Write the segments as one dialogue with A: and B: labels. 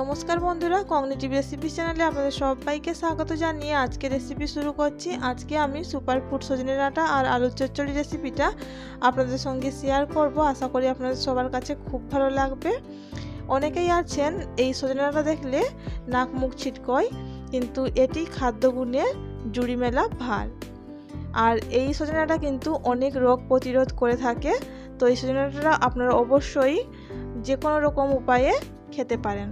A: নমস্কার বন্ধুরা, cognitive recipe চ্যানেলে আপনাদের সবাইকে স্বাগত জানিয়ে আজকে রেসিপি শুরু করছি। আজকে আমি সুপারফুড সজনে ডাঁটা আর আলুর চচ্চড়ি রেসিপিটা আপনাদের সঙ্গে শেয়ার করব। আশা করি আপনাদের সবার কাছে খুব ভালো লাগবে। অনেকেই আছেন এই সজনে ডাঁটা দেখলে নাক মুখ ছিটকয়, কিন্তু এটি খাদ্যগুণে জুড়ি মেলা ভার। আর এই সজনে ডাঁটা কিন্তু অনেক রোগ প্রতিরোধ করে থাকে। তো এই সজনে ডাঁটাটা আপনারা অবশ্যই যে কোনো রকম উপায়ে খেতে পারেন।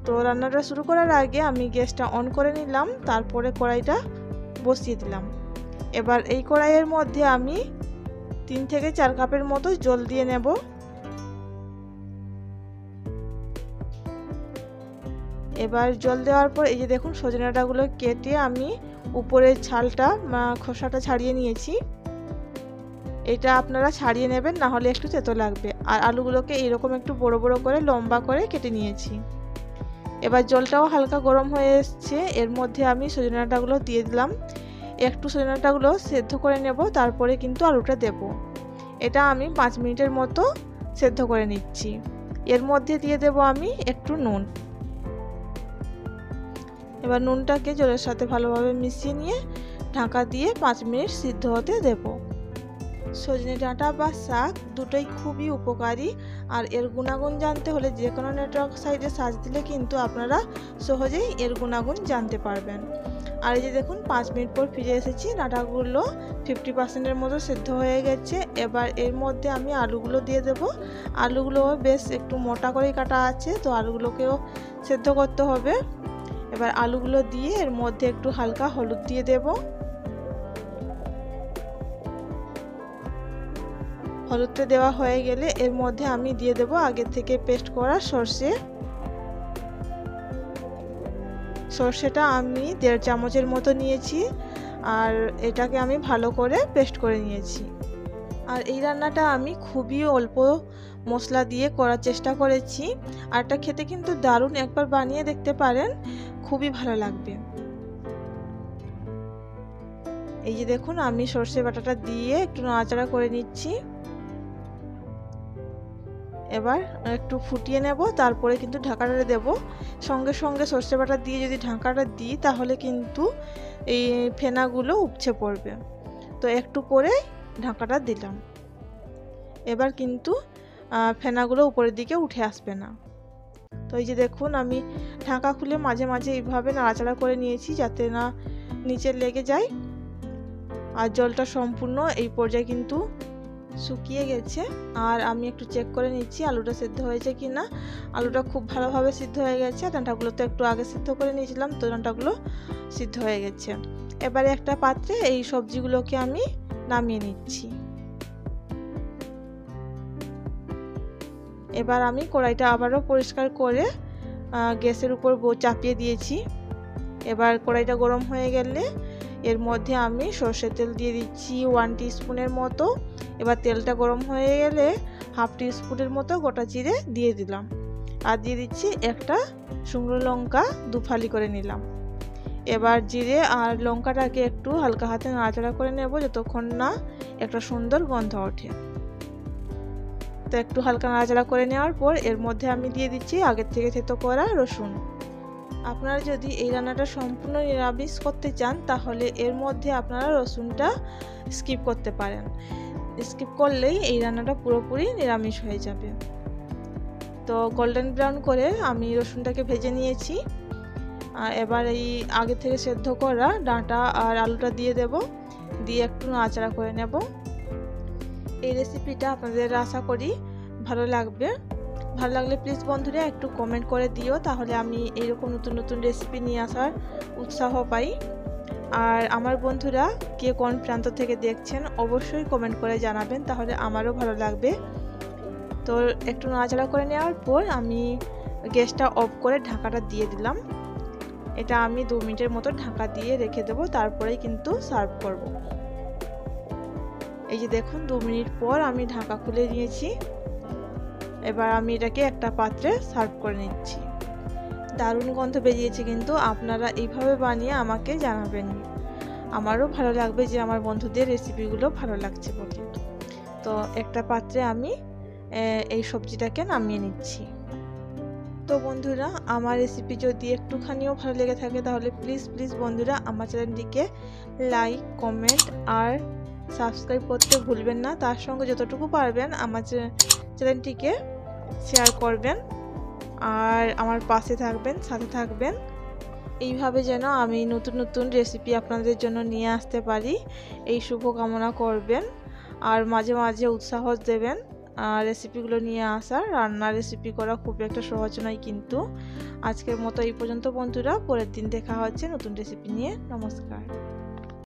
A: তো রান্নাটা শুরু করার আগে আমি গ্যাসটা অন করে নিলাম, তারপরে কড়াইটা বসিয়ে দিলাম। এবার এই কড়াইয়ের মধ্যে আমি 3 থেকে 4 কাপের মতো জল দিয়ে নেব। এবার জল দেওয়ার পর এই যে দেখুন সজনে ডাঁটাগুলো কেটে আমি উপরের ছালটা খোসাটা ছাড়িয়ে নিয়েছি। এটা আপনারা ছাড়িয়ে নেবেন, না হলে একটু তেতো লাগবে। আর আলুগুলোকে এরকম একটু বড় বড় করে লম্বা করে কেটে নিয়েছি। এবার জলটাও হালকা গরম হয়ে এসছে, এর মধ্যে আমি সজনে ডাঁটাগুলো দিয়ে দিলাম। একটু সজনে ডাঁটাগুলো সেদ্ধ করে নেব, তারপরে কিন্তু আলুটা দেব। এটা আমি 5 মিনিটের মতো সেদ্ধ করে নিচ্ছি। এর মধ্যে দিয়ে দেব আমি একটু নুন। এবার নুনটাকে জলের সাথে ভালোভাবে মিশিয়ে নিয়ে ঢাকা দিয়ে 5 মিনিট সিদ্ধ হতে দেব। সজনে ডাঁটা বা শাক দুটোই খুবই উপকারী, আর এর গুণাগুণ জানতে হলে যে কোনো নেটওয়ার্ক সাইটে সার্চ দিলে কিন্তু আপনারা সহজেই এর গুণাগুণ জানতে পারবেন। আর এই যে দেখুন 5 মিনিট পর ফিরে এসেছি, ডাঁটাগুলো 50%-এর মতো সেদ্ধ হয়ে গেছে। এবার এর মধ্যে আমি আলুগুলো দিয়ে দেব। আলুগুলো বেশ একটু মোটা করেই কাটা আছে, তো আলুগুলোকেও সেদ্ধ করতে হবে। এবার আলুগুলো দিয়ে এর মধ্যে একটু হালকা হলুদ দিয়ে দেব। হলুদটা দেওয়া হয়ে গেলে এর মধ্যে আমি দিয়ে দেব আগে থেকে পেস্ট করা সর্ষেটা আমি 1.5 চামচের মতো নিয়েছি, আর এটাকে আমি ভালো করে পেস্ট করে নিয়েছি। আর এই রান্নাটা আমি খুবই অল্প মশলা দিয়ে করার চেষ্টা করেছি, আর এটা খেতে কিন্তু দারুণ। একবার বানিয়ে দেখতে পারেন, খুবই ভালো লাগবে। এই যে দেখুন আমি সর্ষে বাটাটা দিয়ে একটু নাড়াচাড়া করে নিচ্ছি। এবার একটু ফুটিয়ে নেব, তারপরে কিন্তু ঢাকাটা দেব। সঙ্গে সঙ্গে সর্ষে বাটা দিয়ে যদি ঢাকাটা দিই তাহলে কিন্তু এই ফেনাগুলো উপচে পড়বে। তো একটু পরে ঢাকাটা দিলাম। এবার কিন্তু ফেনাগুলো উপরের দিকে উঠে আসবে না। তো এই যে দেখুন আমি ঢাকা খুলে মাঝে মাঝে এইভাবে নাড়াচাড়া করে নিয়েছি, যাতে না নিচে লেগে যায়। আর জলটা সম্পূর্ণ এই পর্যায়ে কিন্তু শুকিয়ে গেছে। আর আমি একটু চেক করে নিচ্ছি আলুটা সিদ্ধ হয়েছে কি না। আলুটা খুব ভালোভাবে সিদ্ধ হয়ে গেছে। ডাঁটাগুলো তো একটু আগে সিদ্ধ করে নিয়েছিলাম, তো ডাঁটাগুলো সিদ্ধ হয়ে গেছে। এবারে একটা পাত্রে এই সবজিগুলোকে আমি নামিয়ে নিচ্ছি। এবার আমি কড়াইটা আবারও পরিষ্কার করে গ্যাসের উপর চাপিয়ে দিয়েছি। এবার কড়াইটা গরম হয়ে গেলে এর মধ্যে আমি সর্ষের তেল দিয়ে দিচ্ছি 1 টিস্পুনের মতো। এবার তেলটা গরম হয়ে গেলে 1/2 টিস্পুনের মতো গোটা জিরে দিয়ে দিলাম, আর দিয়ে দিচ্ছি একটা শুকনো লঙ্কা 2 ফালি করে নিলাম। এবার জিরে আর লঙ্কাটাকে একটু হালকা হাতে নাড়াচাড়া করে নেব যতক্ষণ না একটা সুন্দর গন্ধ ওঠে। তো একটু হালকা নাড়াচাড়া করে নেওয়ার পর এর মধ্যে আমি দিয়ে দিচ্ছি আগের থেকে থেতো করা রসুন। আপনারা যদি এই রান্নাটা সম্পূর্ণ নিরামিষ করতে চান তাহলে এর মধ্যে আপনারা রসুনটা স্কিপ করতে পারেন। স্কিপ করলেই এই রান্নাটা পুরোপুরি নিরামিষ হয়ে যাবে। তো গোল্ডেন ব্রাউন করে আমি রসুনটাকে ভেজে নিয়েছি। এবার এই আগে থেকে সেদ্ধ করা ডাঁটা আর আলুটা দিয়ে দেব, দিয়ে একটু নাড়াচাড়া করে নেব। এই রেসিপিটা আপনাদের আশা করি ভালো লাগবে। ভালো লাগলে প্লিজ বন্ধুরা একটু কমেন্ট করে দিও, তাহলে আমি এইরকম নতুন নতুন রেসিপি নিয়ে আসার উৎসাহ পাই। আর আমার বন্ধুরা কে কোন প্রান্ত থেকে দেখছেন অবশ্যই কমেন্ট করে জানাবেন, তাহলে আমারও ভালো লাগবে। তো একটু নাড়াচাড়া করে নেওয়ার পর আমি গ্যাসটা অফ করে ঢাকাটা দিয়ে দিলাম। এটা আমি 2 মিনিটের মতো ঢাকা দিয়ে রেখে দেবো, তারপরেই কিন্তু সার্ভ করব। এই যে দেখুন 2 মিনিট পর আমি ঢাকা খুলে নিয়েছি। এবার আমি এটাকে একটা পাত্রে সার্ভ করে নিচ্ছি। দারুণ গন্ধ বেরিয়েছে, কিন্তু আপনারা এইভাবে বানিয়ে আমাকে জানাবেন। আমারও ভালো লাগবে যে আমার বন্ধুদের রেসিপিগুলো ভালো লাগছে বলে। তো একটা পাত্রে আমি এই সবজিটাকে নামিয়ে নিচ্ছি। তো বন্ধুরা, আমার রেসিপি যদি একটুখানিও ভালো লেগে থাকে তাহলে প্লিজ বন্ধুরা আমার চ্যানেলটিকে লাইক, কমেন্ট আর সাবস্ক্রাইব করতে ভুলবেন না। তার সঙ্গে যতটুকু পারবেন আমার চ্যানেলটিকে শেয়ার করবেন আর আমার পাশে থাকবেন, সাথে থাকবেন। এইভাবে যেন আমি নতুন রেসিপি আপনাদের জন্য নিয়ে আসতে পারি, এই শুভ কামনা করবেন। আর মাঝে মাঝে উৎসাহ দেবেন রেসিপিগুলো নিয়ে আসার। রান্নার রেসিপি করা খুব একটা সহজ নয় কিন্তু। আজকের মতো এই পর্যন্ত বন্ধুরা, পরের দিন দেখা হচ্ছে নতুন রেসিপি নিয়ে। নমস্কার।